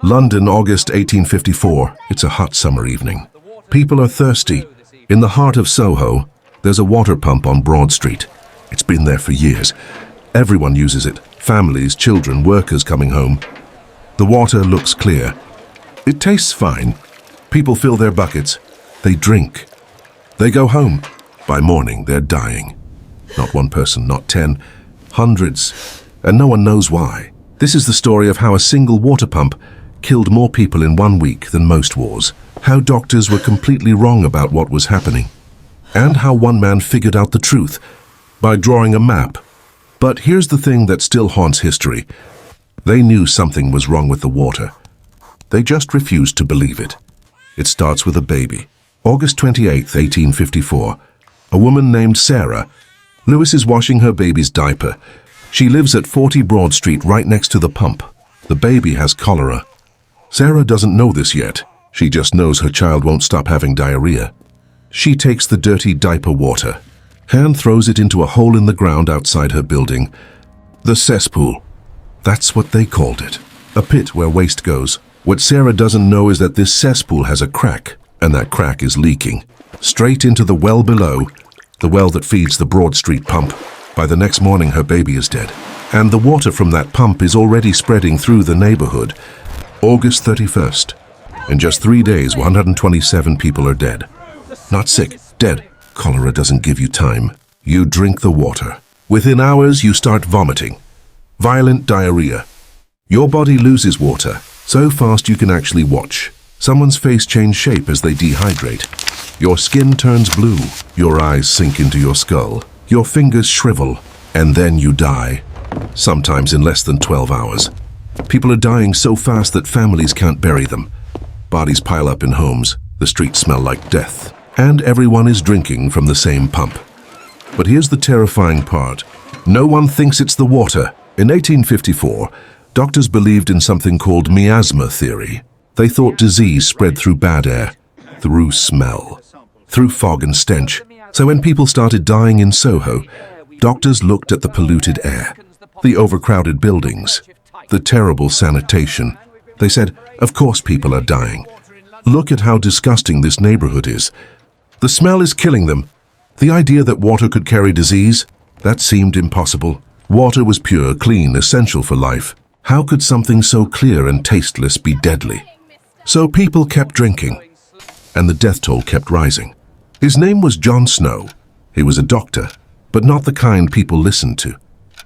London, August 1854. It's a hot summer evening. People are thirsty. In the heart of Soho, there's a water pump on Broad Street. It's been there for years. Everyone uses it. Families, children, workers coming home. The water looks clear. It tastes fine. People fill their buckets. They drink. They go home. By morning, they're dying. Not one person, not 10, hundreds. And no one knows why. This is the story of how a single water pump killed more people in 1 week than most wars. How doctors were completely wrong about what was happening. And how one man figured out the truth by drawing a map. But here's the thing that still haunts history. They knew something was wrong with the water. They just refused to believe it. It starts with a baby. August 28, 1854. A woman named Sarah. Lewis is washing her baby's diaper. She lives at 40 Broad Street, right next to the pump. The baby has cholera. Sarah doesn't know this yet. She just knows her child won't stop having diarrhea. She takes the dirty diaper water and throws it into a hole in the ground outside her building. The cesspool. That's what they called it. A pit where waste goes. What Sarah doesn't know is that this cesspool has a crack, and that crack is leaking straight into the well below, the well that feeds the Broad Street pump. By the next morning, her baby is dead. And the water from that pump is already spreading through the neighborhood. August 31st. In just 3 days, 127 people are dead. Not sick, dead. Cholera doesn't give you time. You drink the water. Within hours, you start vomiting. Violent diarrhea. Your body loses water so fast you can actually watch. Someone's face change shape as they dehydrate. Your skin turns blue. Your eyes sink into your skull. Your fingers shrivel, and then you die. Sometimes in less than 12 hours. People are dying so fast that families can't bury them. Bodies pile up in homes. The streets smell like death. And everyone is drinking from the same pump. But here's the terrifying part. No one thinks it's the water. In 1854, doctors believed in something called miasma theory. They thought disease spread through bad air, through smell, through fog and stench. So when people started dying in Soho, doctors looked at the polluted air, the overcrowded buildings, the terrible sanitation. They said, of course people are dying. Look at how disgusting this neighborhood is. The smell is killing them. The idea that water could carry disease, that seemed impossible. Water was pure, clean, essential for life. How could something so clear and tasteless be deadly? So people kept drinking, and the death toll kept rising. His name was John Snow. He was a doctor, but not the kind people listened to,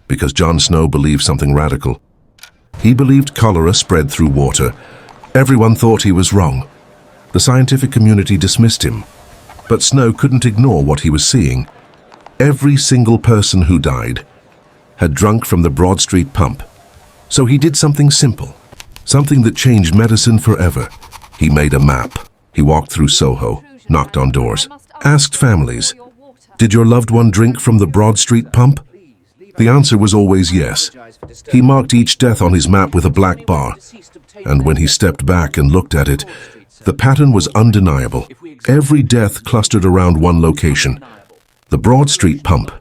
because John Snow believed something radical. He believed cholera spread through water. Everyone thought he was wrong. The scientific community dismissed him, but Snow couldn't ignore what he was seeing. Every single person who died had drunk from the Broad Street pump. So he did something simple, something that changed medicine forever. He made a map. He walked through Soho, knocked on doors, asked families, did your loved one drink from the Broad Street pump? The answer was always yes. He marked each death on his map with a black bar, and when he stepped back and looked at it, the pattern was undeniable. Every death clustered around one location, the Broad Street pump.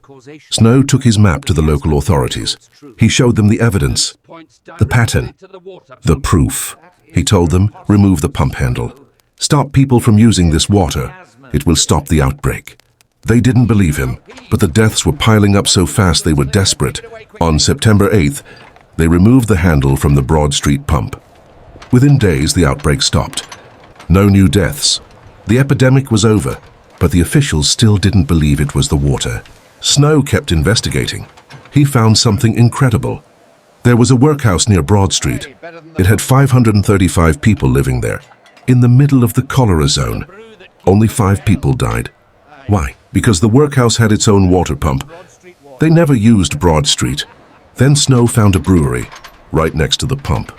Snow took his map to the local authorities. He showed them the evidence, the pattern, the proof. He told them, remove the pump handle. Stop people from using this water. It will stop the outbreak. They didn't believe him, but the deaths were piling up so fast they were desperate. On September 8th, they removed the handle from the Broad Street pump. Within days, the outbreak stopped. No new deaths. The epidemic was over, but the officials still didn't believe it was the water. Snow kept investigating. He found something incredible. There was a workhouse near Broad Street. It had 535 people living there. In the middle of the cholera zone, only 5 people died. Why? Because the workhouse had its own water pump. They never used Broad Street. Then Snow found a brewery right next to the pump.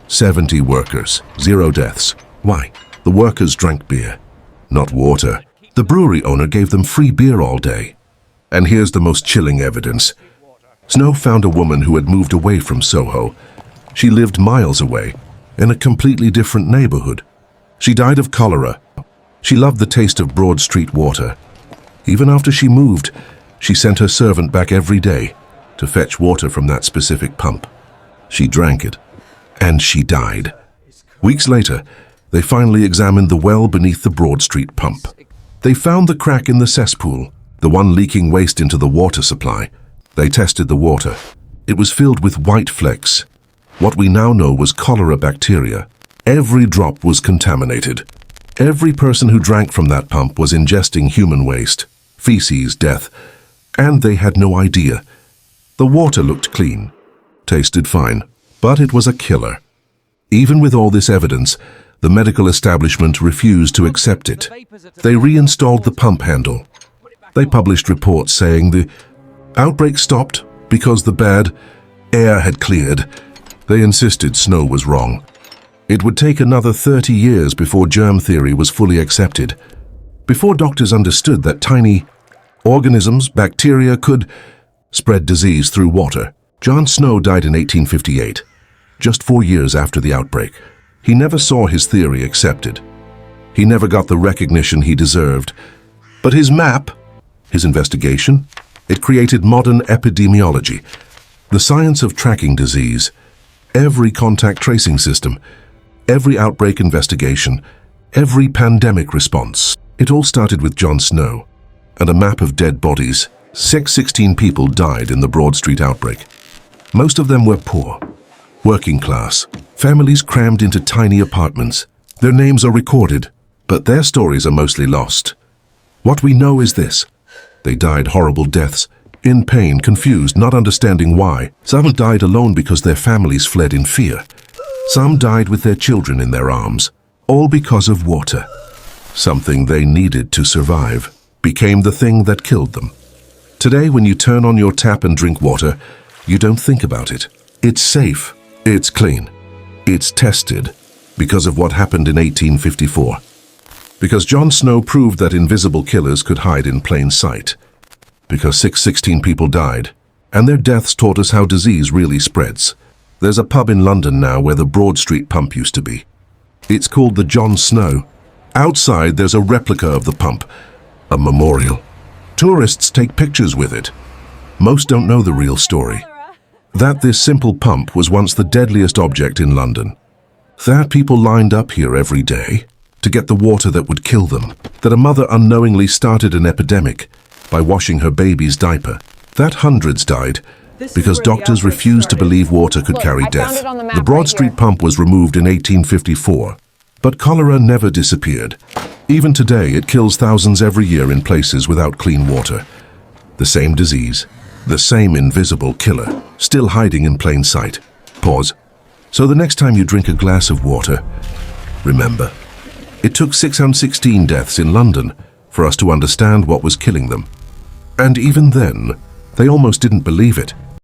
70 workers, 0 deaths. Why? The workers drank beer, not water. The brewery owner gave them free beer all day. And here's the most chilling evidence. Snow found a woman who had moved away from Soho. She lived miles away, in a completely different neighborhood. She died of cholera. She loved the taste of Broad Street water. Even after she moved, she sent her servant back every day to fetch water from that specific pump. She drank it, and she died. Weeks later, they finally examined the well beneath the Broad Street pump. They found the crack in the cesspool, the one leaking waste into the water supply. They tested the water. It was filled with white flecks. What we now know was cholera bacteria. Every drop was contaminated. Every person who drank from that pump was ingesting human waste, feces, death, and they had no idea. The water looked clean, tasted fine, but it was a killer. Even with all this evidence, the medical establishment refused to accept it. They reinstalled the pump handle. They published reports saying the outbreak stopped because the bad air had cleared. They insisted Snow was wrong. It would take another 30 years before germ theory was fully accepted, before doctors understood that tiny organisms, bacteria, could spread disease through water. John Snow died in 1858, just 4 years after the outbreak. He never saw his theory accepted. He never got the recognition he deserved. But his map, his investigation, it created modern epidemiology, the science of tracking disease, every contact tracing system, every outbreak investigation, every pandemic response. It all started with John Snow and a map of dead bodies. 16 people died in the Broad Street outbreak. Most of them were poor, working class, families crammed into tiny apartments. Their names are recorded, but their stories are mostly lost. What we know is this: they died horrible deaths, in pain, confused, not understanding why. Some died alone because their families fled in fear. Some died with their children in their arms, all because of water. Something they needed to survive became the thing that killed them. Today, when you turn on your tap and drink water, you don't think about it. It's safe, it's clean, it's tested because of what happened in 1854. Because John Snow proved that invisible killers could hide in plain sight. Because 16 people died, and their deaths taught us how disease really spreads. There's a pub in London now where the Broad Street pump used to be. It's called the John Snow. Outside, there's a replica of the pump, a memorial. Tourists take pictures with it. Most don't know the real story. That this simple pump was once the deadliest object in London. That people lined up here every day to get the water that would kill them. That a mother unknowingly started an epidemic by washing her baby's diaper. That hundreds died because doctors refused to believe water could carry death. The Broad Street pump was removed in 1854, but cholera never disappeared. Even today, it kills thousands every year in places without clean water. The same disease, the same invisible killer, still hiding in plain sight. Pause. So the next time you drink a glass of water, remember, it took 616 deaths in London for us to understand what was killing them. And even then, they almost didn't believe it.